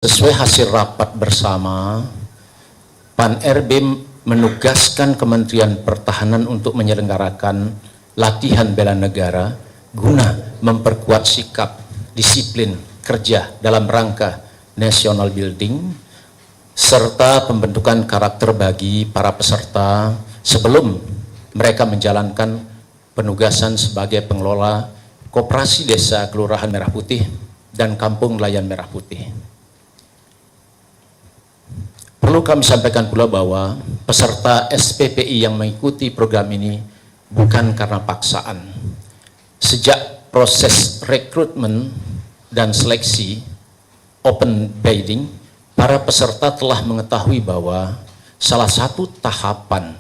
Sesuai hasil rapat bersama, Pan-RB menugaskan Kementerian Pertahanan untuk menyelenggarakan latihan bela negara guna memperkuat sikap, disiplin, kerja dalam rangka national building, serta pembentukan karakter bagi para peserta sebelum mereka menjalankan penugasan sebagai pengelola Koperasi Desa Kelurahan Merah Putih dan Kampung Nelayan Merah Putih. Perlu kami sampaikan pula bahwa peserta SPPI yang mengikuti program ini bukan karena paksaan. Sejak proses rekrutmen dan seleksi open bidding, para peserta telah mengetahui bahwa salah satu tahapan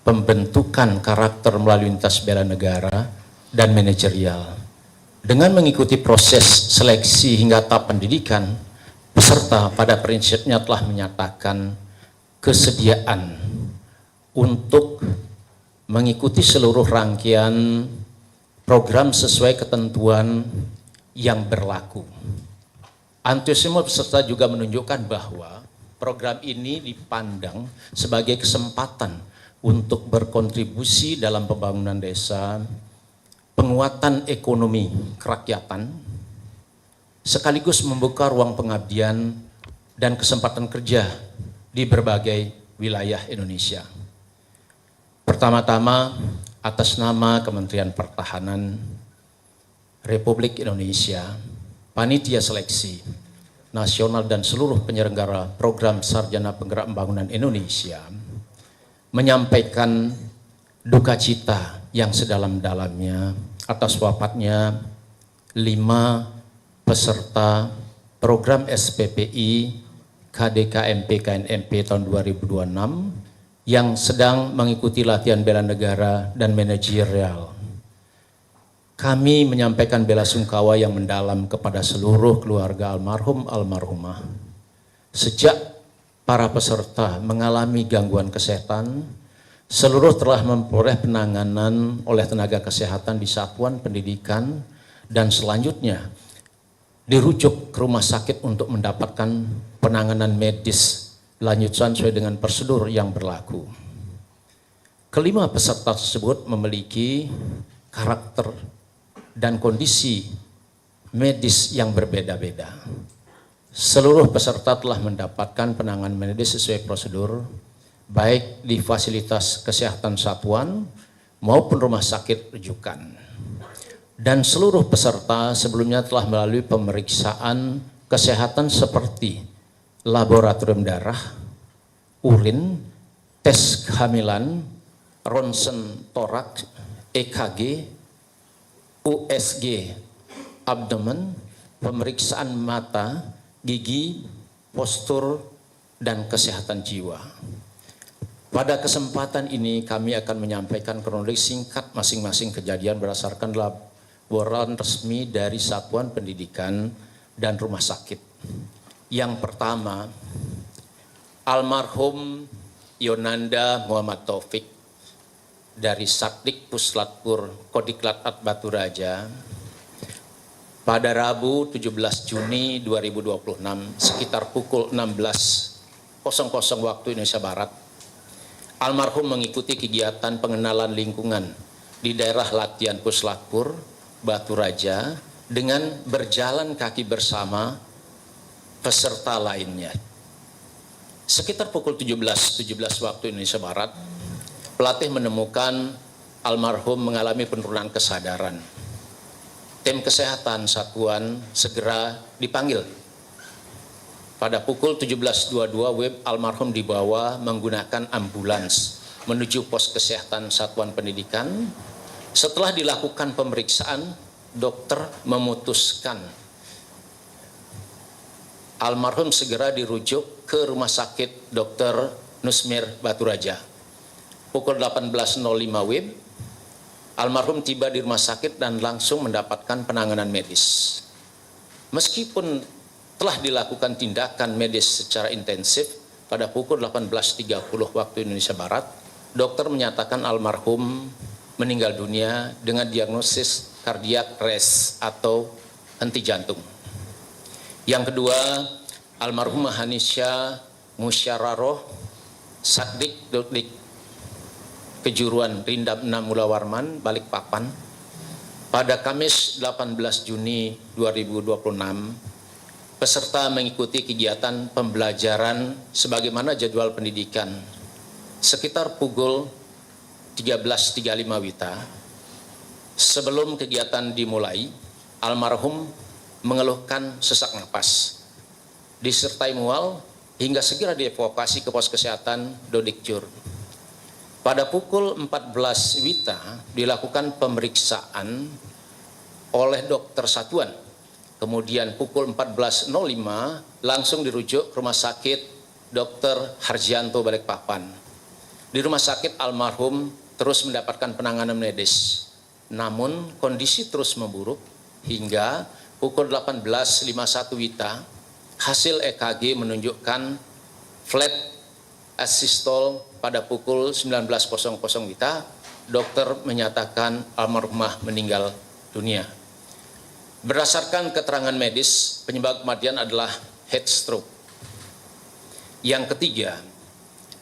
pembentukan karakter melalui lintas bela negara dan manajerial. Dengan mengikuti proses seleksi hingga tahap pendidikan, peserta pada prinsipnya telah menyatakan kesediaan untuk mengikuti seluruh rangkaian program sesuai ketentuan yang berlaku. Antusiasme peserta juga menunjukkan bahwa program ini dipandang sebagai kesempatan untuk berkontribusi dalam pembangunan desa, penguatan ekonomi kerakyatan, sekaligus membuka ruang pengabdian dan kesempatan kerja di berbagai wilayah Indonesia. Pertama-tama, atas nama Kementerian Pertahanan Republik Indonesia, Panitia Seleksi Nasional dan seluruh penyelenggara program Sarjana Penggerak Pembangunan Indonesia menyampaikan duka cita yang sedalam-dalamnya atas wafatnya 5 peserta program SPPI KDKMP KNMP tahun 2026 yang sedang mengikuti latihan bela negara dan manajerial. Kami menyampaikan bela sungkawa yang mendalam kepada seluruh keluarga almarhum almarhumah. Sejak para peserta mengalami gangguan kesehatan, seluruh telah memperoleh penanganan oleh tenaga kesehatan di satuan pendidikan dan selanjutnya dirujuk ke rumah sakit untuk mendapatkan penanganan medis lanjutan sesuai dengan prosedur yang berlaku. Kelima peserta tersebut memiliki karakter dan kondisi medis yang berbeda-beda. Seluruh peserta telah mendapatkan penanganan medis sesuai prosedur, baik di fasilitas kesehatan satuan maupun rumah sakit rujukan. Dan seluruh peserta sebelumnya telah melalui pemeriksaan kesehatan seperti laboratorium darah, urin, tes kehamilan, ronsen toraks, EKG, USG, abdomen, pemeriksaan mata, gigi, postur, dan kesehatan jiwa. Pada kesempatan ini kami akan menyampaikan kronologi singkat masing-masing kejadian berdasarkan laporan resmi dari satuan pendidikan dan rumah sakit. Yang pertama, almarhum Yonanda Muhammad Taufik dari Satdik Puslatpur Kodiklat Batu Raja pada Rabu 17 Juni 2026 sekitar pukul 16.00 waktu Indonesia Barat. Almarhum mengikuti kegiatan pengenalan lingkungan di daerah latihan Puslatpur Batu Raja dengan berjalan kaki bersama peserta lainnya. Sekitar pukul 17.17 waktu Indonesia Barat, pelatih menemukan almarhum mengalami penurunan kesadaran. Tim kesehatan satuan segera dipanggil. Pada pukul 17.22 almarhum dibawa menggunakan ambulans menuju pos kesehatan satuan pendidikan. Setelah dilakukan pemeriksaan, dokter memutuskan almarhum segera dirujuk ke Rumah Sakit Dr. Nusmir Batu Raja. Pukul 18.05 WIB, almarhum tiba di rumah sakit dan langsung mendapatkan penanganan medis. Meskipun telah dilakukan tindakan medis secara intensif pada pukul 18.30 waktu Indonesia Barat, dokter menyatakan almarhum meninggal dunia dengan diagnosis kardiak arrest atau henti jantung. Yang kedua, almarhumah Hanisha Musyararoh Sakdik Dodik Kejuruan Rindam 6 Mula Warman, Balikpapan, pada Kamis 18 Juni 2026, peserta mengikuti kegiatan pembelajaran sebagaimana jadwal pendidikan. Sekitar pukul 13.35 WITA, sebelum kegiatan dimulai, almarhum mengeluhkan sesak napas, disertai mual, hingga segera dievakuasi ke pos kesehatan Dodik Jur. Pada pukul 14 WITA dilakukan pemeriksaan oleh dokter satuan. Kemudian pukul 14.05 langsung dirujuk ke Rumah Sakit Dr. Harjianto Balikpapan. Di rumah sakit almarhum terus mendapatkan penanganan medis. Namun kondisi terus memburuk hingga pukul 18.51 WITA hasil EKG menunjukkan flat asystole. Pada pukul 19.00 WITA, dokter menyatakan almarhumah meninggal dunia. Berdasarkan keterangan medis, penyebab kematian adalah heat stroke. Yang ketiga,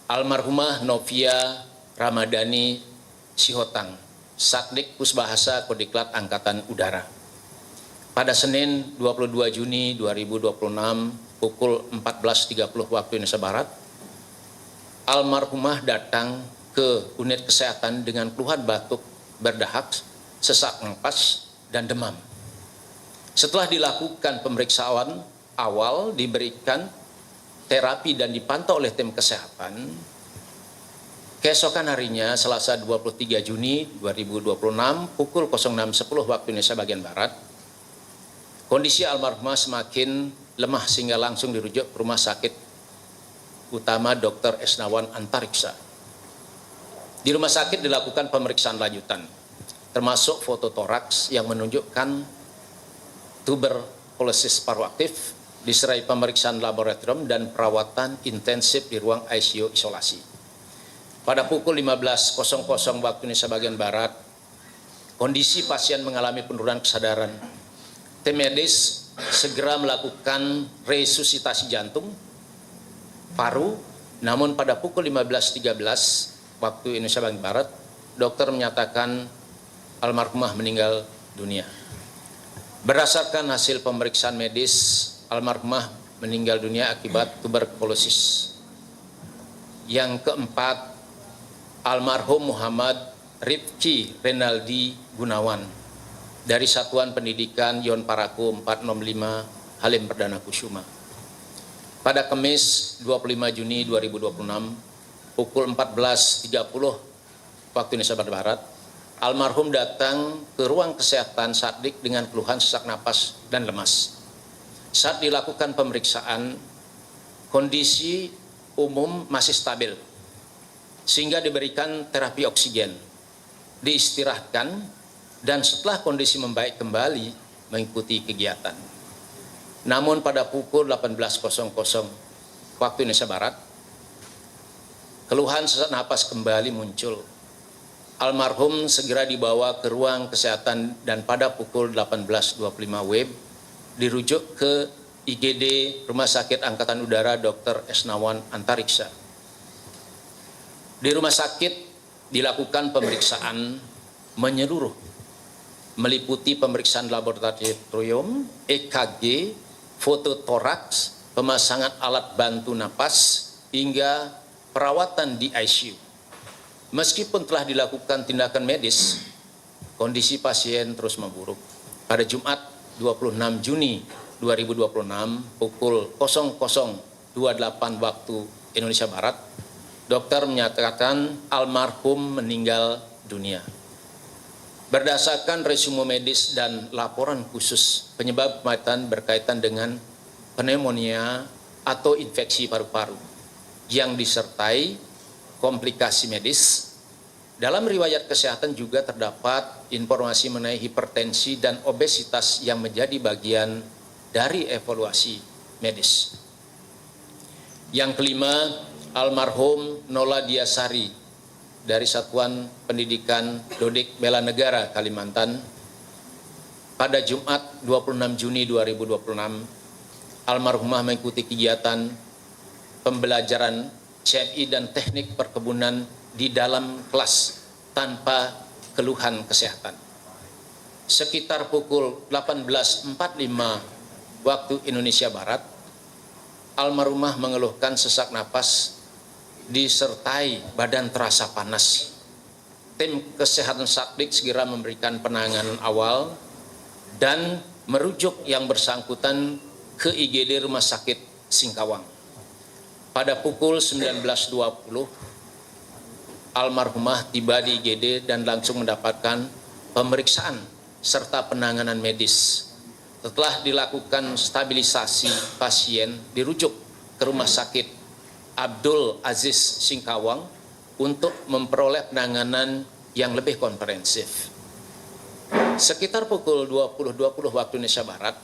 almarhumah Novia Ramadhani Sihotang, Sakdik Pusbahasa Kodiklat Angkatan Udara. Pada Senin 22 Juni 2026 pukul 14.30 waktu Indonesia Barat, almarhumah datang ke unit kesehatan dengan keluhan batuk, berdahak, sesak napas, dan demam. Setelah dilakukan pemeriksaan awal, diberikan terapi dan dipantau oleh tim kesehatan, keesokan harinya Selasa 23 Juni 2026 pukul 06.10 waktu Indonesia bagian Barat, kondisi almarhumah semakin lemah sehingga langsung dirujuk ke Rumah Sakit Utama Dr. Esnawan Antariksa. Di rumah sakit dilakukan pemeriksaan lanjutan, termasuk foto toraks yang menunjukkan tuberkulosis paru aktif, disertai pemeriksaan laboratorium dan perawatan intensif di ruang ICU isolasi. Pada pukul 15.00 waktu Indonesia bagian Barat, kondisi pasien mengalami penurunan kesadaran. Tim medis segera melakukan resusitasi jantung, paru, namun pada pukul 15.13 waktu Indonesia bagian Barat, dokter menyatakan almarhumah meninggal dunia. Berdasarkan hasil pemeriksaan medis, almarhumah meninggal dunia akibat tuberkulosis. Yang keempat, almarhum Muhammad Rifki Renaldi Gunawan dari Satuan Pendidikan Yon Paraku 465 Halim Perdana Kusuma. Pada Kamis 25 Juni 2026 pukul 14.30 waktu Indonesia Barat, almarhum datang ke ruang kesehatan Sakdik dengan keluhan sesak napas dan lemas. Saat dilakukan pemeriksaan, kondisi umum masih stabil, sehingga diberikan terapi oksigen, diistirahatkan, dan setelah kondisi membaik kembali mengikuti kegiatan. Namun pada pukul 18.00 waktu Indonesia Barat, keluhan sesak napas kembali muncul. Almarhum segera dibawa ke ruang kesehatan dan pada pukul 18.25 WIB dirujuk ke IGD Rumah Sakit Angkatan Udara Dr. Esnawan Antariksa. Di rumah sakit dilakukan pemeriksaan menyeluruh, meliputi pemeriksaan laboratorium, EKG, foto toraks, pemasangan alat bantu napas, hingga perawatan di ICU. Meskipun telah dilakukan tindakan medis, kondisi pasien terus memburuk. Pada Jumat 26 Juni 2026 pukul 00.28 waktu Indonesia Barat, dokter menyatakan almarhum meninggal dunia. Berdasarkan resume medis dan laporan khusus, penyebab kematian berkaitan dengan pneumonia atau infeksi paru-paru yang disertai komplikasi medis. Dalam riwayat kesehatan juga terdapat informasi mengenai hipertensi dan obesitas yang menjadi bagian dari evaluasi medis. Yang kelima, almarhum Nola Diasari dari Satuan Pendidikan Dodik Bela Negara Kalimantan pada Jumat 26 Juni 2026 almarhumah mengikuti kegiatan pembelajaran CMI dan teknik perkebunan di dalam kelas tanpa keluhan kesehatan. Sekitar pukul 18.45 waktu Indonesia Barat, almarhumah mengeluhkan sesak napas disertai badan terasa panas. Tim kesehatan Satbik segera memberikan penanganan awal dan merujuk yang bersangkutan ke IGD Rumah Sakit Singkawang. Pada pukul 19.20, almarhumah tiba di IGD dan langsung mendapatkan pemeriksaan serta penanganan medis. Setelah dilakukan stabilisasi, pasien dirujuk ke Rumah Sakit Abdul Aziz Singkawang untuk memperoleh penanganan yang lebih komprehensif. Sekitar pukul 20.20 waktu Indonesia Barat,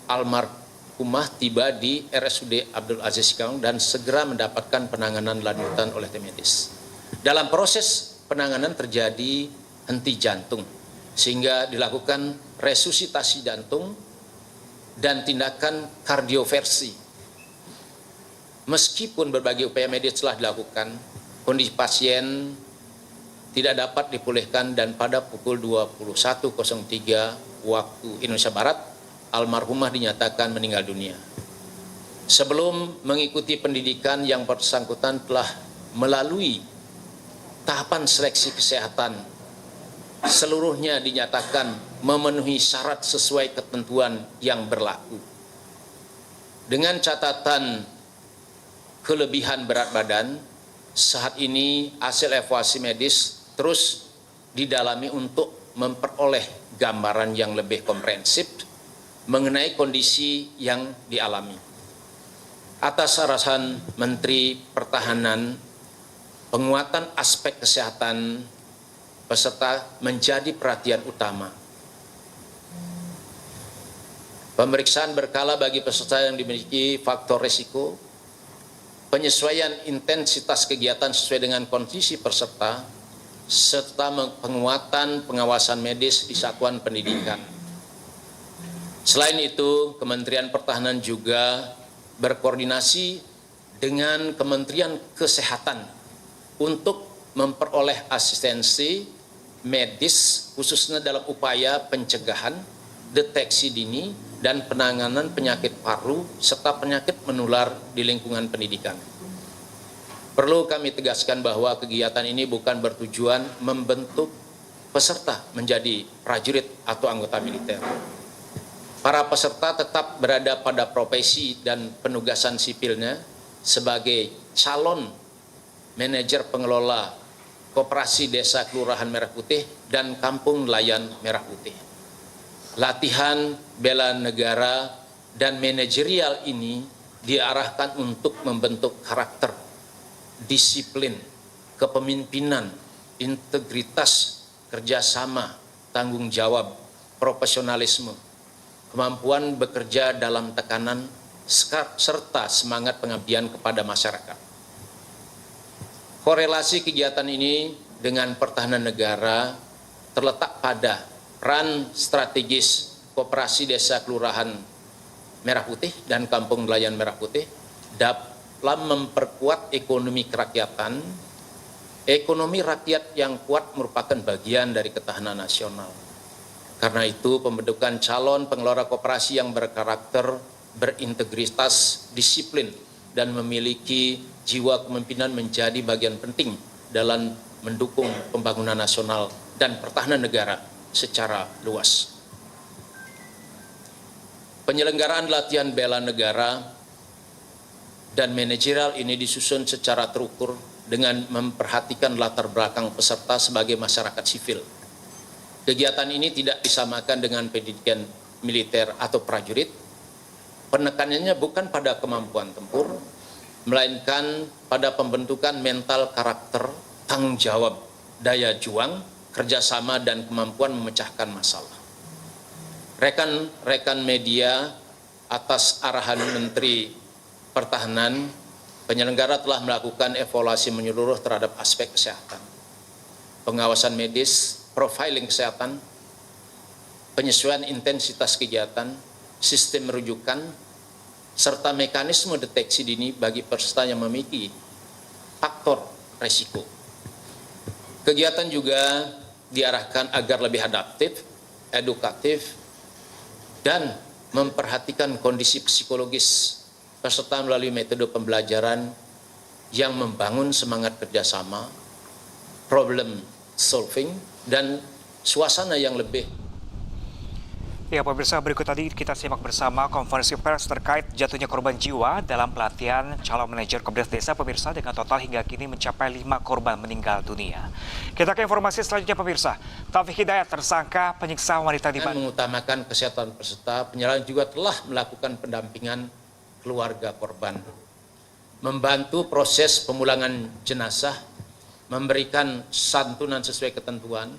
almarhumah tiba di RSUD Abdul Aziz Singkawang dan segera mendapatkan penanganan lanjutan oleh tim medis. Dalam proses penanganan terjadi henti jantung, sehingga dilakukan resusitasi jantung dan tindakan kardioversi. Meskipun berbagai upaya medis telah dilakukan, kondisi pasien tidak dapat dipulihkan dan pada pukul 21.03 waktu Indonesia Barat, almarhumah dinyatakan meninggal dunia. Sebelum mengikuti pendidikan, yang bersangkutan telah melalui tahapan seleksi kesehatan. Seluruhnya dinyatakan memenuhi syarat sesuai ketentuan yang berlaku. Dengan catatan kelebihan berat badan, saat ini hasil evaluasi medis terus didalami untuk memperoleh gambaran yang lebih komprehensif mengenai kondisi yang dialami. Atas arahan Menteri Pertahanan, penguatan aspek kesehatan peserta menjadi perhatian utama. Pemeriksaan berkala bagi peserta yang dimiliki faktor risiko, penyesuaian intensitas kegiatan sesuai dengan kondisi peserta, serta penguatan pengawasan medis di satuan pendidikan. Selain itu, Kementerian Pertahanan juga berkoordinasi dengan Kementerian Kesehatan untuk memperoleh asistensi medis khususnya dalam upaya pencegahan, deteksi dini, dan penanganan penyakit paru serta penyakit menular di lingkungan pendidikan. Perlu kami tegaskan bahwa kegiatan ini bukan bertujuan membentuk peserta menjadi prajurit atau anggota militer. Para peserta tetap berada pada profesi dan penugasan sipilnya sebagai calon manajer pengelola Koperasi Desa Kelurahan Merah Putih dan Kampung Nelayan Merah Putih. Latihan bela negara dan manajerial ini diarahkan untuk membentuk karakter, disiplin, kepemimpinan, integritas, kerjasama, tanggung jawab, profesionalisme, kemampuan bekerja dalam tekanan, serta semangat pengabdian kepada masyarakat. Korelasi kegiatan ini dengan pertahanan negara terletak pada peran strategis Koperasi Desa Kelurahan Merah Putih dan Kampung Nelayan Merah Putih dalam memperkuat ekonomi kerakyatan. Ekonomi rakyat yang kuat merupakan bagian dari ketahanan nasional. Karena itu, pembentukan calon pengelola koperasi yang berkarakter, berintegritas, disiplin, dan memiliki jiwa kepemimpinan menjadi bagian penting dalam mendukung pembangunan nasional dan pertahanan negara secara luas. Penyelenggaraan latihan bela negara dan manajerial ini disusun secara terukur dengan memperhatikan latar belakang peserta sebagai masyarakat sipil. Kegiatan ini tidak disamakan dengan pendidikan militer atau prajurit. Penekanannya bukan pada kemampuan tempur, melainkan pada pembentukan mental karakter, tanggung jawab, daya juang, kerjasama, dan kemampuan memecahkan masalah. Rekan-rekan media, atas arahan Menteri Pertahanan, penyelenggara telah melakukan evaluasi menyeluruh terhadap aspek kesehatan, pengawasan medis, profiling kesehatan, penyesuaian intensitas kegiatan, sistem rujukan, serta mekanisme deteksi dini bagi peserta yang memiliki faktor resiko. Kegiatan juga diarahkan agar lebih adaptif, edukatif, dan memperhatikan kondisi psikologis peserta melalui metode pembelajaran yang membangun semangat kerjasama, problem solving, dan suasana yang lebih. Ya, pemirsa, berikut tadi kita simak bersama konferensi pers terkait jatuhnya korban jiwa dalam pelatihan calon manajer Kepres Desa, pemirsa, dengan total hingga kini mencapai 5 korban meninggal dunia. Kita ke informasi selanjutnya, pemirsa. Taufik Hidayat, tersangka penyiksa wanita di Bandung. Mengutamakan kesehatan peserta, penyelenggara juga telah melakukan pendampingan keluarga korban, membantu proses pemulangan jenazah, memberikan santunan sesuai ketentuan,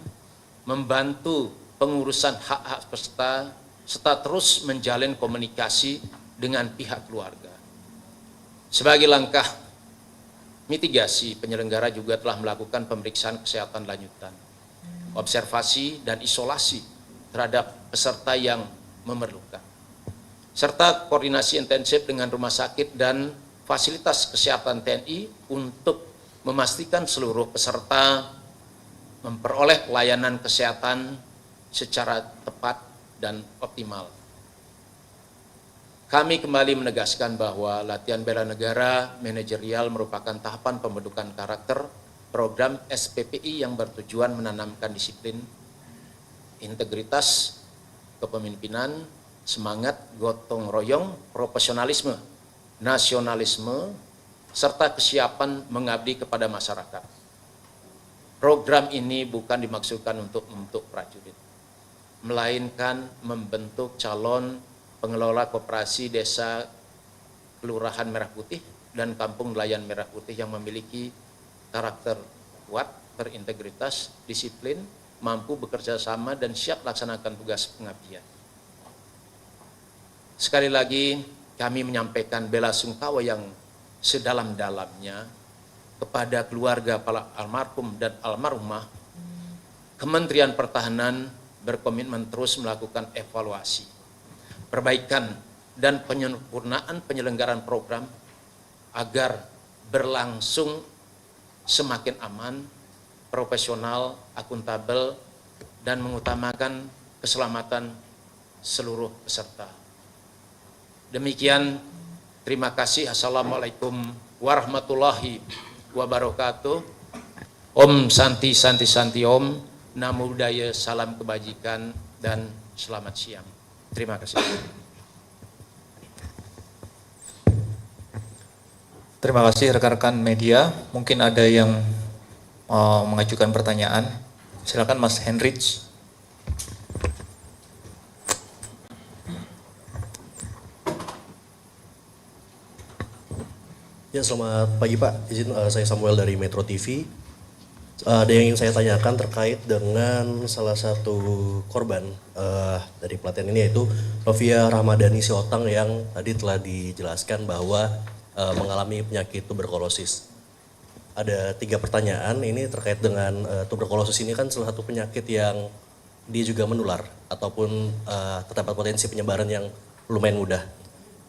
membantu pengurusan hak-hak peserta, serta terus menjalin komunikasi dengan pihak keluarga. Sebagai langkah mitigasi, penyelenggara juga telah melakukan pemeriksaan kesehatan lanjutan, observasi dan isolasi terhadap peserta yang memerlukan, serta koordinasi intensif dengan rumah sakit dan fasilitas kesehatan TNI untuk memastikan seluruh peserta memperoleh pelayanan kesehatan secara tepat dan optimal. Kami kembali menegaskan bahwa latihan bela negara manajerial merupakan tahapan pembentukan karakter program SPPI yang bertujuan menanamkan disiplin, integritas, kepemimpinan, semangat gotong royong, profesionalisme, nasionalisme, serta kesiapan mengabdi kepada masyarakat. Program ini bukan dimaksudkan untuk membentuk prajurit, melainkan membentuk calon pengelola koperasi desa Kelurahan Merah Putih dan Kampung Nelayan Merah Putih yang memiliki karakter kuat, berintegritas, disiplin, mampu bekerja sama, dan siap laksanakan tugas pengabdian. Sekali lagi, kami menyampaikan bela sungkawa yang sedalam-dalamnya kepada keluarga para almarhum dan almarhumah. Kementerian Pertahanan berkomitmen terus melakukan evaluasi, perbaikan, dan penyempurnaan penyelenggaraan program agar berlangsung semakin aman, profesional, akuntabel, dan mengutamakan keselamatan seluruh peserta. Demikian, terima kasih. Assalamualaikum warahmatullahi wabarakatuh. Om Santi Santi Santi Om. Namo Buddhaya, salam kebajikan, dan selamat siang. Terima kasih. Terima kasih rekan-rekan media. Mungkin ada yang mengajukan pertanyaan. Silakan Mas Henrich. Ya, selamat pagi Pak. Izin saya Samuel dari Metro TV. Ada yang ingin saya tanyakan terkait dengan salah satu korban dari pelatihan ini, yaitu Novia Ramadhani Siotang yang tadi telah dijelaskan bahwa mengalami penyakit tuberkulosis. Ada 3 pertanyaan ini terkait dengan tuberkulosis. Ini kan salah satu penyakit yang dia juga menular ataupun terdapat potensi penyebaran yang lumayan mudah.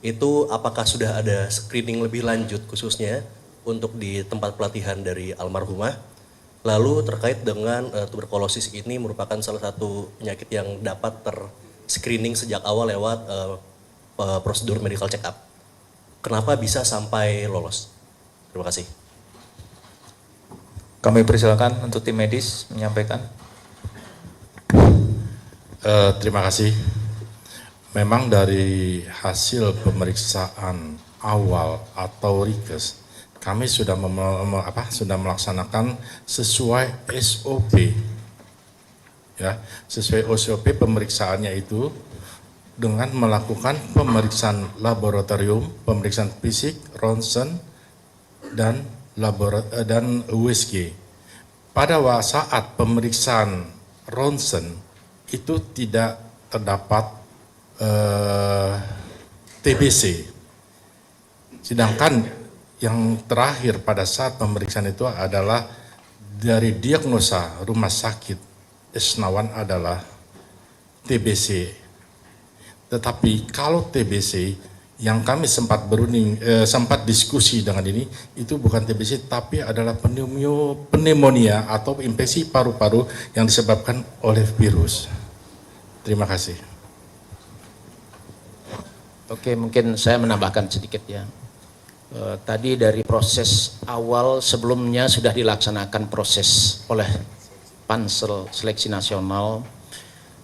Itu apakah sudah ada screening lebih lanjut khususnya untuk di tempat pelatihan dari almarhumah? Lalu terkait dengan tuberkulosis ini merupakan salah satu penyakit yang dapat ter-screening sejak awal lewat prosedur medical check up. Kenapa bisa sampai lolos? Terima kasih. Kami persilakan untuk tim medis menyampaikan. Terima kasih. Memang dari hasil pemeriksaan awal atau rikes, kami sudah melaksanakan sesuai SOP, ya, sesuai SOP pemeriksaannya itu dengan melakukan pemeriksaan laboratorium, pemeriksaan fisik, ronsen, dan USG. Pada saat pemeriksaan ronsen itu tidak terdapat TBC, sedangkan yang terakhir pada saat pemeriksaan itu adalah dari diagnosa rumah sakit Esnawan adalah TBC. Tetapi kalau TBC Yang kami sempat sempat diskusi dengan ini, itu bukan TBC tapi adalah pneumonia atau infeksi paru-paru yang disebabkan oleh virus. Terima kasih. Oke, mungkin saya menambahkan sedikit ya. Tadi dari proses awal sebelumnya sudah dilaksanakan proses oleh Pansel Seleksi Nasional,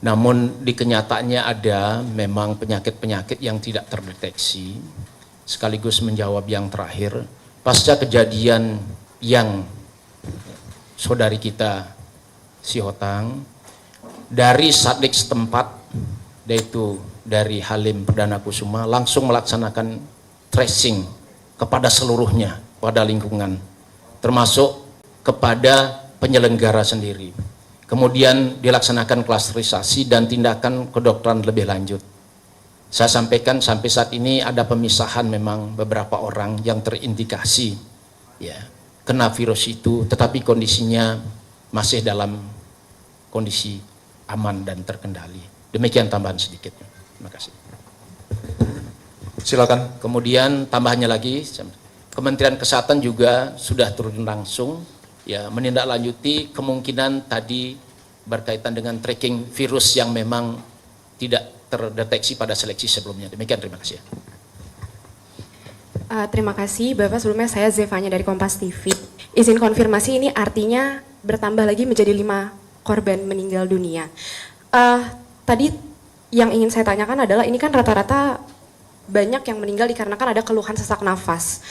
namun di kenyataannya ada memang penyakit-penyakit yang tidak terdeteksi. Sekaligus menjawab yang terakhir, pasca kejadian yang saudari kita Si Hotang, dari Satdik setempat, yaitu dari Halim Perdana Kusuma, langsung melaksanakan tracing kepada seluruhnya, pada lingkungan, termasuk kepada penyelenggara sendiri. Kemudian dilaksanakan klasterisasi dan tindakan kedokteran lebih lanjut. Saya sampaikan sampai saat ini ada pemisahan memang beberapa orang yang terindikasi ya kena virus itu, tetapi kondisinya masih dalam kondisi aman dan terkendali. Demikian tambahan sedikit. Terima kasih. Silakan. Kemudian tambahannya lagi, Kementerian Kesehatan juga sudah turun langsung ya menindaklanjuti kemungkinan tadi berkaitan dengan tracking virus yang memang tidak terdeteksi pada seleksi sebelumnya. Demikian, terima kasih. Terima kasih Bapak. Sebelumnya saya Zevanya dari Kompas TV. Izin konfirmasi, ini artinya bertambah lagi menjadi 5 korban meninggal dunia. Tadi yang ingin saya tanyakan adalah ini kan rata-rata banyak yang meninggal dikarenakan ada keluhan sesak nafas.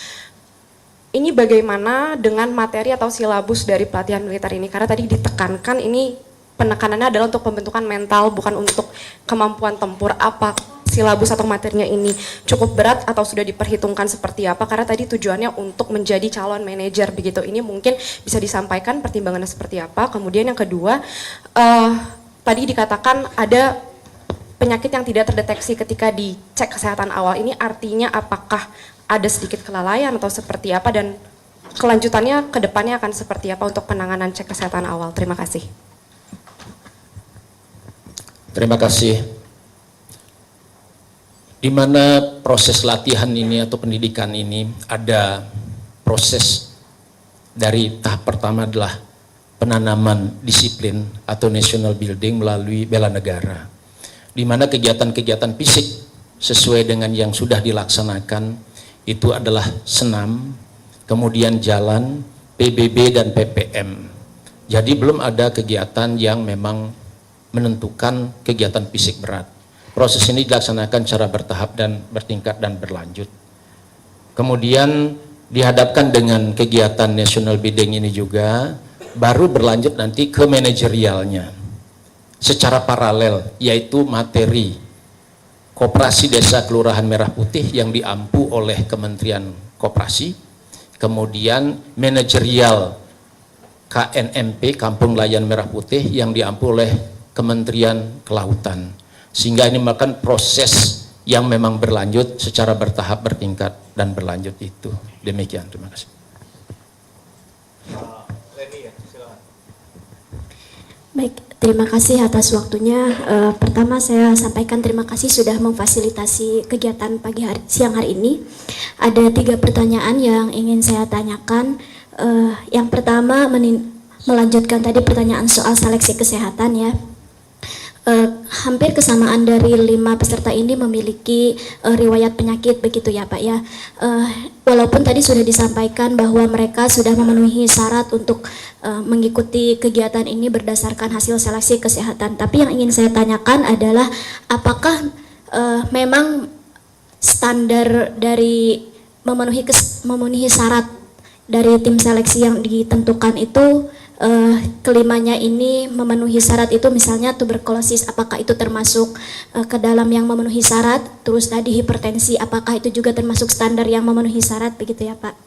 Ini bagaimana dengan materi atau silabus dari pelatihan militer ini? Karena tadi ditekankan ini penekanannya adalah untuk pembentukan mental, bukan untuk kemampuan tempur. Apa silabus atau materinya ini cukup berat atau sudah diperhitungkan seperti apa? Karena tadi tujuannya untuk menjadi calon manajer begitu. Ini mungkin bisa disampaikan pertimbangannya seperti apa. Kemudian yang kedua, tadi dikatakan ada penyakit yang tidak terdeteksi ketika dicek kesehatan awal. Ini artinya apakah ada sedikit kelalaian atau seperti apa, dan kelanjutannya ke depannya akan seperti apa untuk penanganan cek kesehatan awal? Terima kasih. Terima kasih. Di mana proses latihan ini atau pendidikan ini ada proses dari tahap pertama adalah penanaman disiplin atau national building melalui bela negara. Di mana kegiatan-kegiatan fisik sesuai dengan yang sudah dilaksanakan itu adalah senam, kemudian jalan, PBB dan PPM. Jadi belum ada kegiatan yang memang menentukan kegiatan fisik berat. Proses ini dilaksanakan secara bertahap dan bertingkat dan berlanjut. Kemudian dihadapkan dengan kegiatan national building ini juga, baru berlanjut nanti ke manajerialnya. Secara paralel, yaitu materi Koperasi Desa Kelurahan Merah Putih yang diampu oleh Kementerian Koperasi, kemudian manajerial KNMP Kampung Nelayan Merah Putih yang diampu oleh Kementerian Kelautan. Sehingga ini merupakan proses yang memang berlanjut secara bertahap, bertingkat dan berlanjut itu. Demikian, terima kasih. Baik, terima kasih atas waktunya. Pertama saya sampaikan terima kasih sudah memfasilitasi kegiatan siang hari ini. Ada 3 pertanyaan yang ingin saya tanyakan. Yang pertama melanjutkan tadi pertanyaan soal seleksi kesehatan ya. Hampir kesamaan dari 5 peserta ini memiliki riwayat penyakit begitu ya Pak ya. Walaupun tadi sudah disampaikan bahwa mereka sudah memenuhi syarat untuk mengikuti kegiatan ini berdasarkan hasil seleksi kesehatan. Tapi yang ingin saya tanyakan adalah apakah memang standar dari memenuhi syarat dari tim seleksi yang ditentukan itu kelimanya ini memenuhi syarat itu, misalnya tuberkulosis apakah itu termasuk ke dalam yang memenuhi syarat, terus tadi hipertensi apakah itu juga termasuk standar yang memenuhi syarat begitu ya Pak.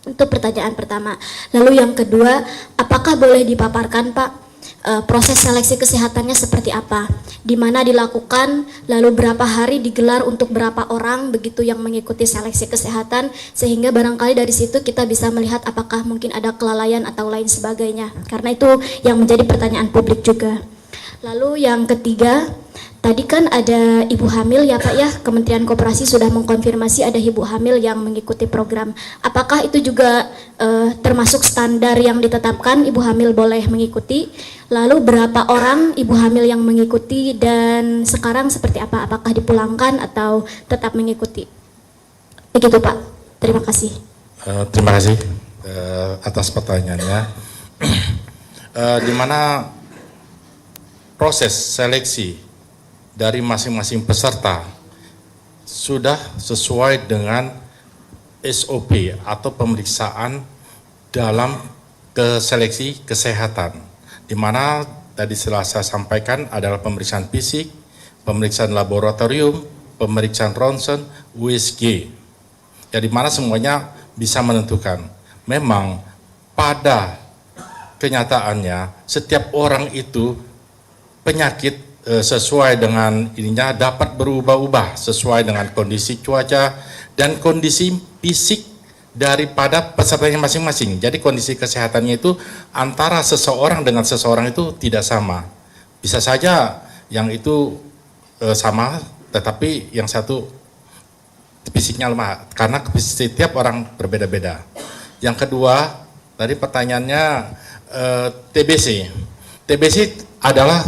Itu pertanyaan pertama. Lalu yang kedua, apakah boleh dipaparkan Pak proses seleksi kesehatannya seperti apa, di mana dilakukan, lalu berapa hari digelar untuk berapa orang begitu yang mengikuti seleksi kesehatan, sehingga barangkali dari situ kita bisa melihat apakah mungkin ada kelalaian atau lain sebagainya, karena itu yang menjadi pertanyaan publik juga. Lalu yang ketiga, tadi kan ada ibu hamil ya Pak ya, Kementerian Koperasi sudah mengkonfirmasi ada ibu hamil yang mengikuti program. Apakah itu juga termasuk standar yang ditetapkan ibu hamil boleh mengikuti? Lalu berapa orang ibu hamil yang mengikuti dan sekarang seperti apa? Apakah dipulangkan atau tetap mengikuti? Begitu Pak, terima kasih. Terima kasih atas pertanyaannya. Di mana proses seleksi dari masing-masing peserta sudah sesuai dengan SOP atau pemeriksaan dalam seleksi kesehatan, di mana tadi setelah saya sampaikan adalah pemeriksaan fisik, pemeriksaan laboratorium, pemeriksaan ronsen, USG, ya, di mana semuanya bisa menentukan. Memang pada kenyataannya setiap orang itu penyakit sesuai dengan ininya dapat berubah-ubah sesuai dengan kondisi cuaca dan kondisi fisik daripada pesertanya masing-masing. Jadi kondisi kesehatannya itu antara seseorang dengan seseorang itu tidak sama. Bisa saja yang itu sama, tetapi yang satu fisiknya lemah karena setiap orang berbeda-beda. Yang kedua, tadi pertanyaannya TBC. TBC adalah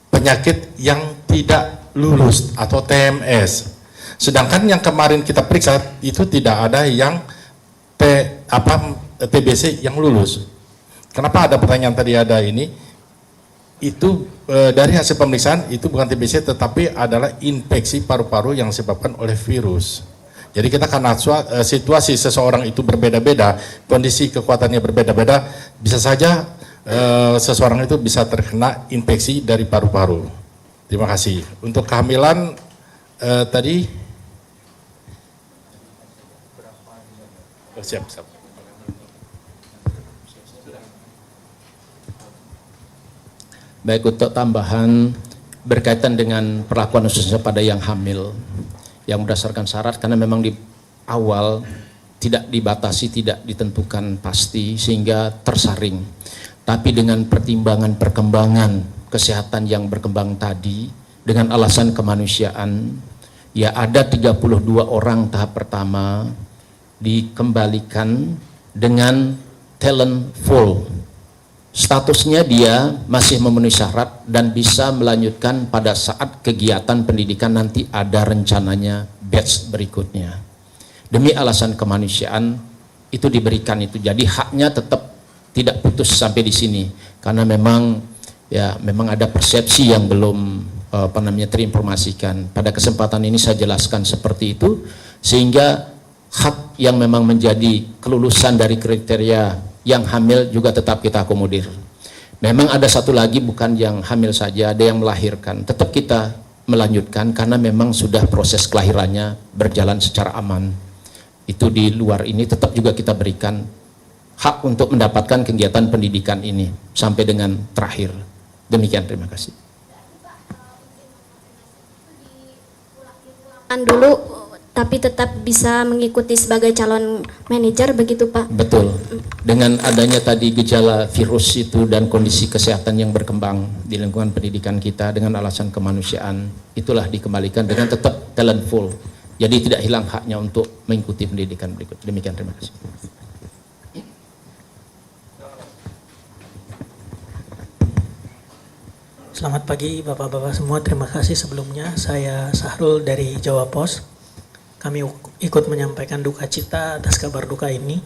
penyakit yang tidak lulus atau TMS. Sedangkan yang kemarin kita periksa itu tidak ada yang TBC yang lulus. Kenapa ada pertanyaan tadi ada ini? Itu dari hasil pemeriksaan itu bukan TBC tetapi adalah infeksi paru-paru yang disebabkan oleh virus. Jadi kita karena situasi seseorang itu berbeda-beda, kondisi kekuatannya berbeda-beda, bisa saja seseorang itu bisa terkena infeksi dari paru-paru. Terima kasih. Untuk kehamilan tadi siap. Baik, untuk tambahan berkaitan dengan perlakuan khususnya pada yang hamil yang berdasarkan syarat, karena memang di awal tidak dibatasi, tidak ditentukan pasti sehingga tersaring. Tapi dengan pertimbangan perkembangan kesehatan yang berkembang tadi, dengan alasan kemanusiaan, ya ada 32 orang tahap pertama dikembalikan dengan talent full. Statusnya dia masih memenuhi syarat dan bisa melanjutkan pada saat kegiatan pendidikan nanti ada rencananya batch berikutnya. Demi alasan kemanusiaan itu diberikan itu, jadi haknya tetap tidak putus sampai di sini karena memang ada persepsi yang belum terinformasikan. Pada kesempatan ini saya jelaskan seperti itu sehingga hak yang memang menjadi kelulusan dari kriteria yang hamil juga tetap kita akomodir. Memang ada satu lagi bukan yang hamil saja, ada yang melahirkan, tetap kita melanjutkan karena memang sudah proses kelahirannya berjalan secara aman. Itu di luar ini tetap juga kita berikan hak untuk mendapatkan kegiatan pendidikan ini sampai dengan terakhir. Demikian, terima kasih. Dulu tapi tetap bisa mengikuti sebagai calon manajer begitu Pak? Betul. Dengan adanya tadi gejala virus itu dan kondisi kesehatan yang berkembang di lingkungan pendidikan kita dengan alasan kemanusiaan, itulah dikembalikan dengan tetap talent full. Jadi tidak hilang haknya untuk mengikuti pendidikan berikut. Demikian, terima kasih. Selamat pagi Bapak-Bapak semua, terima kasih sebelumnya. Saya Sahrul dari Jawa Pos. Kami ikut menyampaikan duka cita atas kabar duka ini.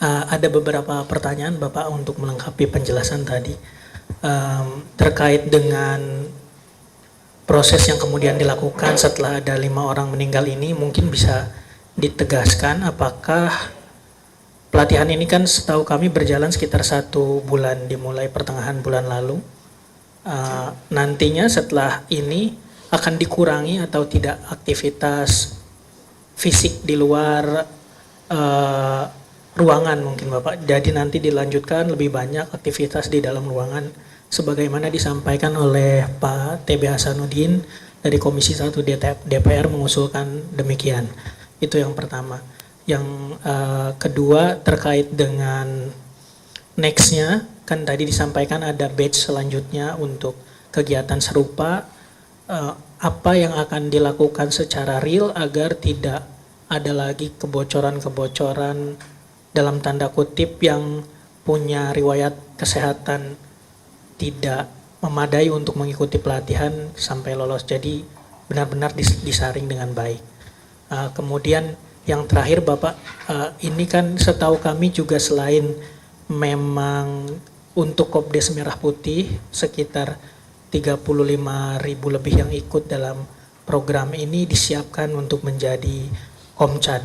Ada beberapa pertanyaan Bapak untuk melengkapi penjelasan tadi. Terkait dengan proses yang kemudian dilakukan setelah ada 5 orang meninggal ini, mungkin bisa ditegaskan apakah pelatihan ini kan setahu kami berjalan sekitar 1 bulan, dimulai pertengahan bulan lalu. Nantinya setelah ini akan dikurangi atau tidak aktivitas fisik di luar ruangan mungkin Bapak, jadi nanti dilanjutkan lebih banyak aktivitas di dalam ruangan sebagaimana disampaikan oleh Pak TB Hasanuddin dari Komisi 1 DPR mengusulkan demikian. Itu yang pertama. Yang kedua terkait dengan nextnya, kan tadi disampaikan ada batch selanjutnya untuk kegiatan serupa. apa yang akan dilakukan secara real agar tidak ada lagi kebocoran-kebocoran dalam tanda kutip yang punya riwayat kesehatan tidak memadai untuk mengikuti pelatihan sampai lolos. Jadi benar-benar disaring dengan baik. Kemudian yang terakhir Bapak, ini kan setahu kami juga selain memang untuk Kopdes Merah Putih sekitar 35.000 lebih yang ikut dalam program ini disiapkan untuk menjadi Komcat.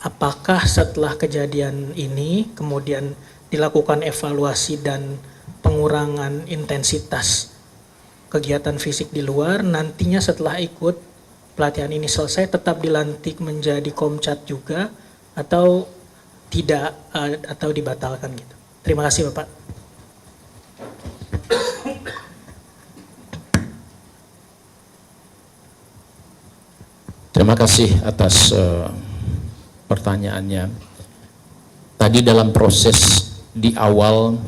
Apakah setelah kejadian ini kemudian dilakukan evaluasi dan pengurangan intensitas kegiatan fisik di luar, nantinya setelah ikut pelatihan ini selesai tetap dilantik menjadi Komcat juga atau tidak, atau dibatalkan gitu? Terima kasih Bapak. Terima kasih atas pertanyaannya. Tadi dalam proses di awal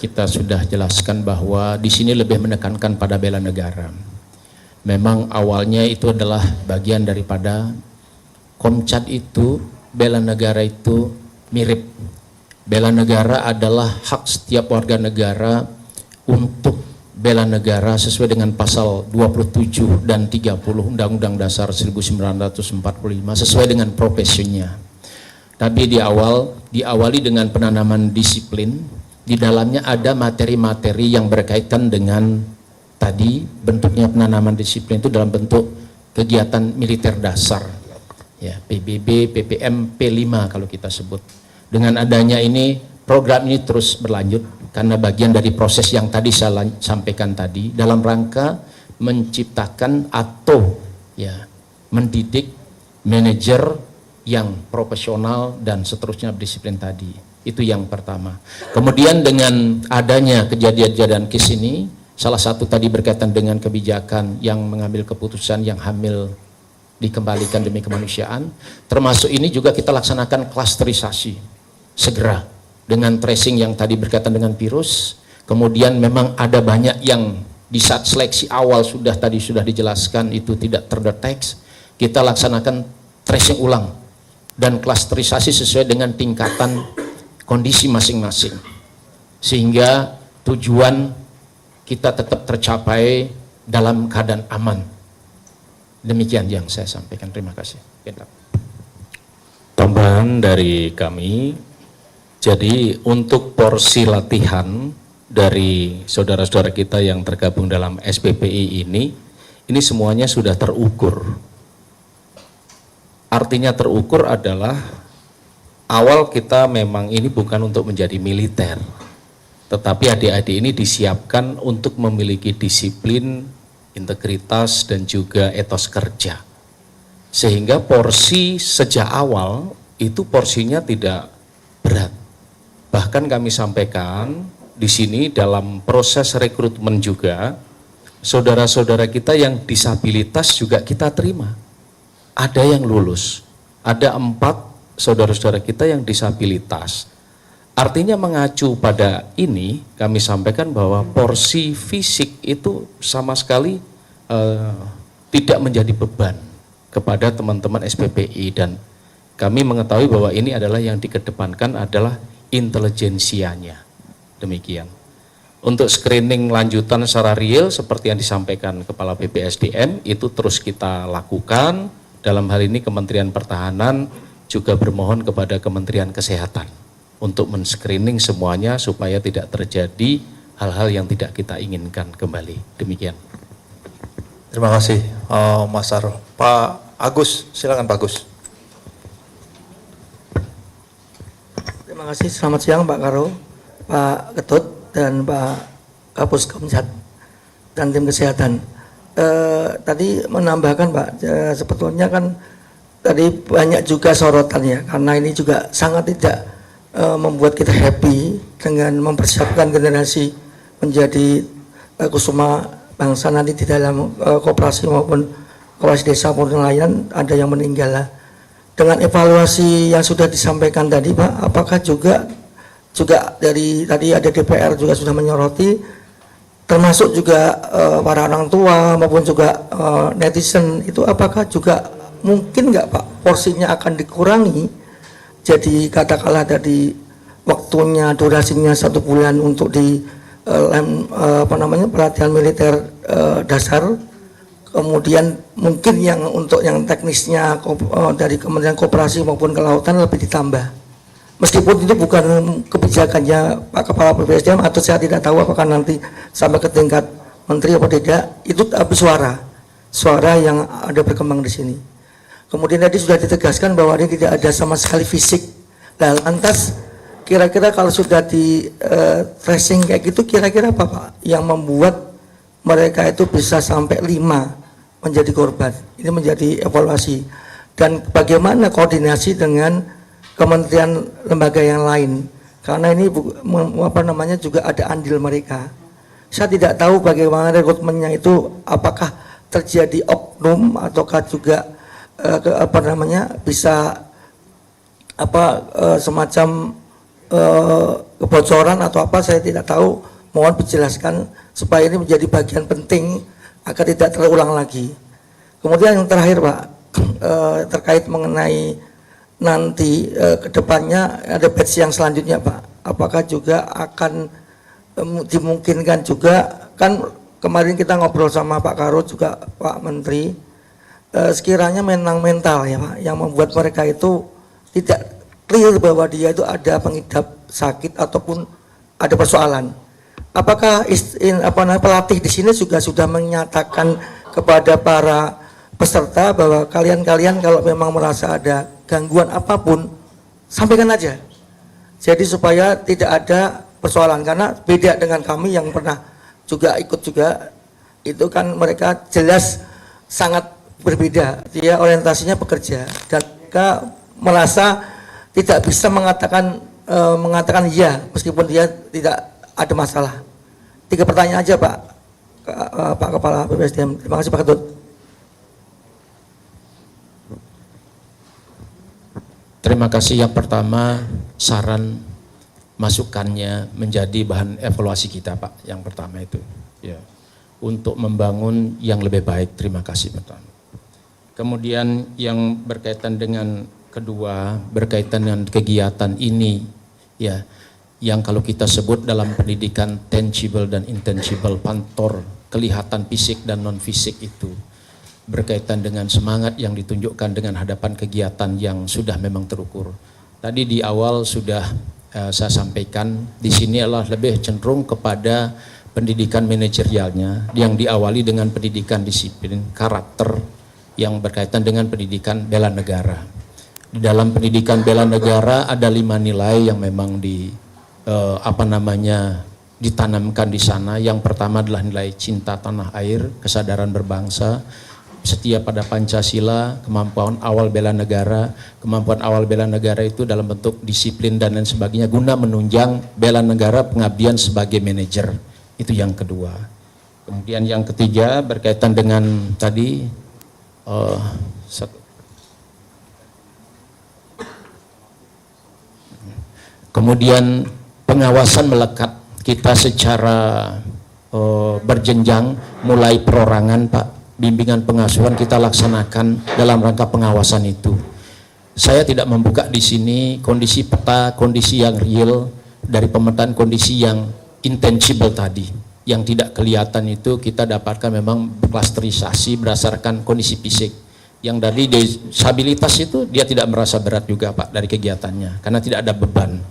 kita sudah jelaskan bahwa di sini lebih menekankan pada bela negara. Memang awalnya itu adalah bagian daripada Komcat itu, bela negara itu mirip. Bela negara adalah hak setiap warga negara untuk bela negara sesuai dengan pasal 27 dan 30 Undang-Undang Dasar 1945 sesuai dengan profesinya. Tapi diawali dengan penanaman disiplin, di dalamnya ada materi-materi yang berkaitan dengan tadi bentuknya penanaman disiplin itu dalam bentuk kegiatan militer dasar. Ya, PBB, PPM, P5 kalau kita sebut. Dengan adanya ini, program ini terus berlanjut karena bagian dari proses yang tadi saya sampaikan tadi dalam rangka menciptakan atau ya mendidik manajer yang profesional dan seterusnya berdisiplin tadi. Itu yang pertama. Kemudian dengan adanya kejadian-kejadian KIS ini, salah satu tadi berkaitan dengan kebijakan yang mengambil keputusan yang hamil dikembalikan demi kemanusiaan, termasuk ini juga kita laksanakan klasterisasi segera dengan tracing yang tadi berkaitan dengan virus. Kemudian memang ada banyak yang di saat seleksi awal sudah dijelaskan itu tidak terdeteksi, kita laksanakan tracing ulang dan klasterisasi sesuai dengan tingkatan kondisi masing-masing sehingga tujuan kita tetap tercapai dalam keadaan aman. Demikian yang saya sampaikan. Terima kasih. Tambahan dari kami, jadi untuk porsi latihan dari saudara-saudara kita yang tergabung dalam SPPI ini semuanya sudah terukur. Artinya terukur adalah awal kita memang ini bukan untuk menjadi militer, tetapi adik-adik ini disiapkan untuk memiliki disiplin, integritas, dan juga etos kerja. Sehingga porsi sejak awal itu porsinya tidak berat. Bahkan kami sampaikan di sini dalam proses rekrutmen juga, saudara-saudara kita yang disabilitas juga kita terima. Ada yang lulus, ada 4 saudara-saudara kita yang disabilitas. Artinya mengacu pada ini, kami sampaikan bahwa porsi fisik itu sama sekali tidak menjadi beban kepada teman-teman SPPI, dan kami mengetahui bahwa ini adalah yang dikedepankan adalah intelijensianya. Demikian. Untuk screening lanjutan secara real seperti yang disampaikan Kepala BPSDM itu terus kita lakukan. Dalam hal ini Kementerian Pertahanan juga bermohon kepada Kementerian Kesehatan untuk men-screening semuanya supaya tidak terjadi hal-hal yang tidak kita inginkan kembali. Demikian. Terima kasih Mas Sarul. Pak Agus, silakan Pak Agus. Terima kasih, selamat siang Pak Karo, Pak Ketut, dan Pak Kapus Komcat dan tim kesehatan. Tadi menambahkan Pak, sebetulnya kan tadi banyak juga sorotan ya, karena ini juga sangat tidak membuat kita happy dengan mempersiapkan generasi menjadi kusuma bangsa nanti di dalam koperasi maupun koperasi desa maupun nelayan ada yang meninggal lah. Dengan evaluasi yang sudah disampaikan tadi Pak, apakah juga dari tadi ada DPR juga sudah menyoroti termasuk juga para orang tua maupun juga netizen itu apakah juga mungkin nggak Pak porsinya akan dikurangi, jadi katakanlah dari waktunya durasinya 1 bulan untuk di pelatihan militer dasar, kemudian mungkin yang untuk yang teknisnya dari Kementerian Koperasi maupun Kelautan lebih ditambah. Meskipun itu bukan kebijakannya Pak Kepala BPSDM atau saya tidak tahu apakah nanti sampai ke tingkat menteri atau tidak, itu tapi suara yang ada berkembang di sini. Kemudian tadi sudah ditegaskan bahwa ini tidak ada sama sekali fisik. Nah, lantas kira-kira kalau sudah di tracing kayak gitu, kira-kira apa Pak yang membuat mereka itu bisa sampai 5 menjadi korban? Ini menjadi evaluasi. Dan bagaimana koordinasi dengan kementerian lembaga yang lain, karena ini juga ada andil mereka. Saya tidak tahu bagaimana rekrutmennya itu, apakah terjadi oknum ataukah juga bisa semacam kebocoran atau apa, saya tidak tahu. Mohon dijelaskan supaya ini menjadi bagian penting agar tidak terulang lagi. Kemudian yang terakhir Pak, terkait mengenai nanti kedepannya ada batch yang selanjutnya Pak, apakah juga akan dimungkinkan juga, kan kemarin kita ngobrol sama Pak Karo juga Pak Menteri, sekiranya mental ya Pak, yang membuat mereka itu tidak clear bahwa dia itu ada pengidap sakit ataupun ada persoalan. Apakah pelatih di sini juga sudah menyatakan kepada para peserta bahwa kalian kalau memang merasa ada gangguan apapun, sampaikan aja. Jadi supaya tidak ada persoalan, karena beda dengan kami yang pernah juga ikut juga, itu kan mereka jelas sangat berbeda. Dia orientasinya pekerja dan mereka merasa tidak bisa mengatakan iya meskipun dia tidak ada masalah. 3 pertanyaan aja Pak Kepala BPSDM. Terima kasih Pak Ketut. Terima kasih. Yang pertama, saran masukannya menjadi bahan evaluasi kita Pak. Yang pertama itu ya, untuk membangun yang lebih baik. Terima kasih pertama. Kemudian yang berkaitan dengan kedua, berkaitan dengan kegiatan ini ya, yang kalau kita sebut dalam pendidikan tangible dan intangible, pantor kelihatan fisik dan non fisik itu berkaitan dengan semangat yang ditunjukkan dengan hadapan kegiatan yang sudah memang terukur. Tadi di awal sudah saya sampaikan, di sini adalah lebih cenderung kepada pendidikan manajerialnya yang diawali dengan pendidikan disiplin, karakter yang berkaitan dengan pendidikan bela negara. Di dalam pendidikan bela negara ada 5 nilai yang memang ditanamkan di sana. Yang pertama adalah nilai cinta tanah air, kesadaran berbangsa, setia pada Pancasila, kemampuan awal bela negara. Kemampuan awal bela negara itu dalam bentuk disiplin dan lain sebagainya guna menunjang bela negara pengabdian sebagai manajer. Itu yang kedua. Kemudian yang ketiga berkaitan dengan tadi kemudian pengawasan melekat kita secara berjenjang, mulai perorangan Pak, bimbingan pengasuhan kita laksanakan dalam rangka pengawasan itu. Saya tidak membuka di sini kondisi peta, kondisi yang real dari pemetaan kondisi yang intangible tadi, yang tidak kelihatan itu kita dapatkan memang klasterisasi berdasarkan kondisi fisik. Yang dari disabilitas itu dia tidak merasa berat juga Pak dari kegiatannya, karena tidak ada beban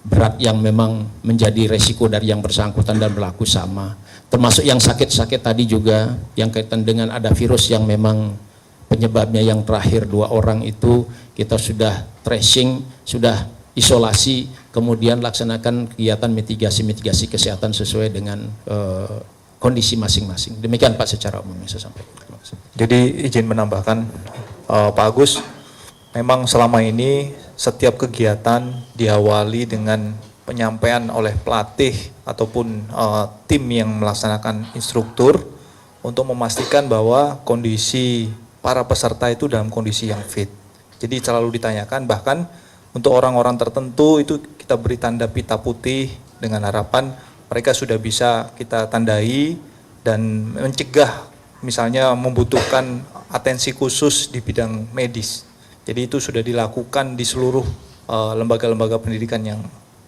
berat yang memang menjadi resiko dari yang bersangkutan dan berlaku sama. Termasuk yang sakit-sakit tadi juga, yang kaitan dengan ada virus yang memang penyebabnya yang terakhir 2 orang itu kita sudah tracing, sudah isolasi, kemudian laksanakan kegiatan mitigasi kesehatan sesuai dengan kondisi masing-masing. Demikian Pak secara umum yang saya sampaikan. Terima kasih. Jadi izin menambahkan Pak Agus, memang selama ini setiap kegiatan diawali dengan penyampaian oleh pelatih ataupun tim yang melaksanakan instruktur untuk memastikan bahwa kondisi para peserta itu dalam kondisi yang fit. Jadi selalu ditanyakan, bahkan untuk orang-orang tertentu itu kita beri tanda pita putih dengan harapan mereka sudah bisa kita tandai dan mencegah misalnya membutuhkan atensi khusus di bidang medis. Jadi itu sudah dilakukan di seluruh lembaga-lembaga pendidikan yang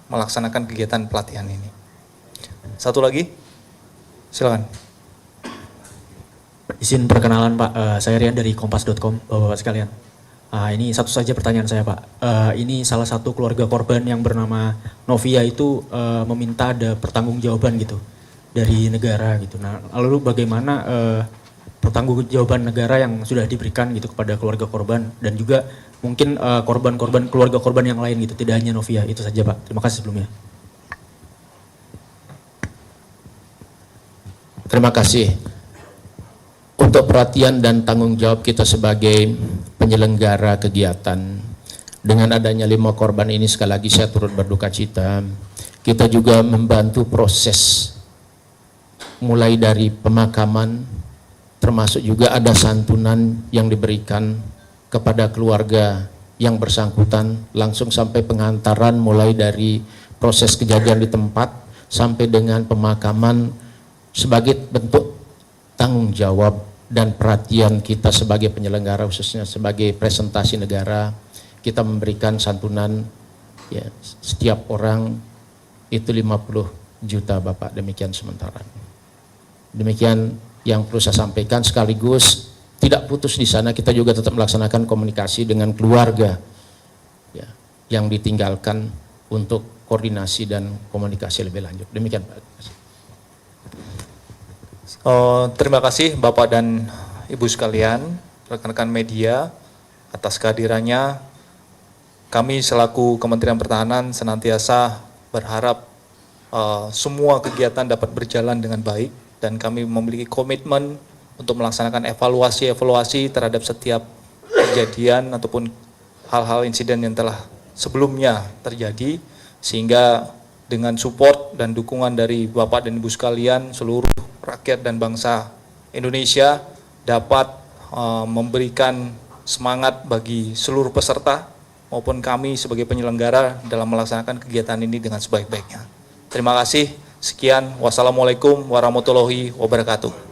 melaksanakan kegiatan pelatihan ini. Satu lagi, silakan. Izin perkenalan Pak, saya Rian dari kompas.com, Bapak-Bapak sekalian. Ini satu saja pertanyaan saya Pak. Ini salah satu keluarga korban yang bernama Novia itu meminta ada pertanggungjawaban gitu dari negara gitu. Nah, lalu bagaimana pertanggungjawaban negara yang sudah diberikan gitu kepada keluarga korban dan juga mungkin keluarga korban yang lain gitu, tidak hanya Novia. Itu saja Pak. Terima kasih sebelumnya. Terima kasih. Untuk perhatian dan tanggung jawab kita sebagai penyelenggara kegiatan, dengan adanya 5 korban ini sekali lagi saya turut berduka cita. Kita juga membantu proses mulai dari pemakaman, termasuk juga ada santunan yang diberikan kepada keluarga yang bersangkutan, langsung sampai pengantaran mulai dari proses kejadian di tempat sampai dengan pemakaman sebagai bentuk tanggung jawab dan perhatian kita sebagai penyelenggara, khususnya sebagai presentasi negara. Kita memberikan santunan ya, setiap orang itu 50 juta Bapak, demikian sementara. Demikian yang perlu saya sampaikan, sekaligus tidak putus di sana, kita juga tetap melaksanakan komunikasi dengan keluarga ya, yang ditinggalkan untuk koordinasi dan komunikasi lebih lanjut. Demikian Pak. Terima kasih Bapak dan Ibu sekalian, rekan-rekan media, atas kehadirannya. Kami selaku Kementerian Pertahanan senantiasa berharap semua kegiatan dapat berjalan dengan baik, dan kami memiliki komitmen untuk melaksanakan evaluasi terhadap setiap kejadian ataupun hal-hal insiden yang telah sebelumnya terjadi, sehingga dengan support dan dukungan dari Bapak dan Ibu sekalian, seluruh rakyat dan bangsa Indonesia dapat memberikan semangat bagi seluruh peserta maupun kami sebagai penyelenggara dalam melaksanakan kegiatan ini dengan sebaik-baiknya. Terima kasih. Sekian, wassalamualaikum warahmatullahi wabarakatuh.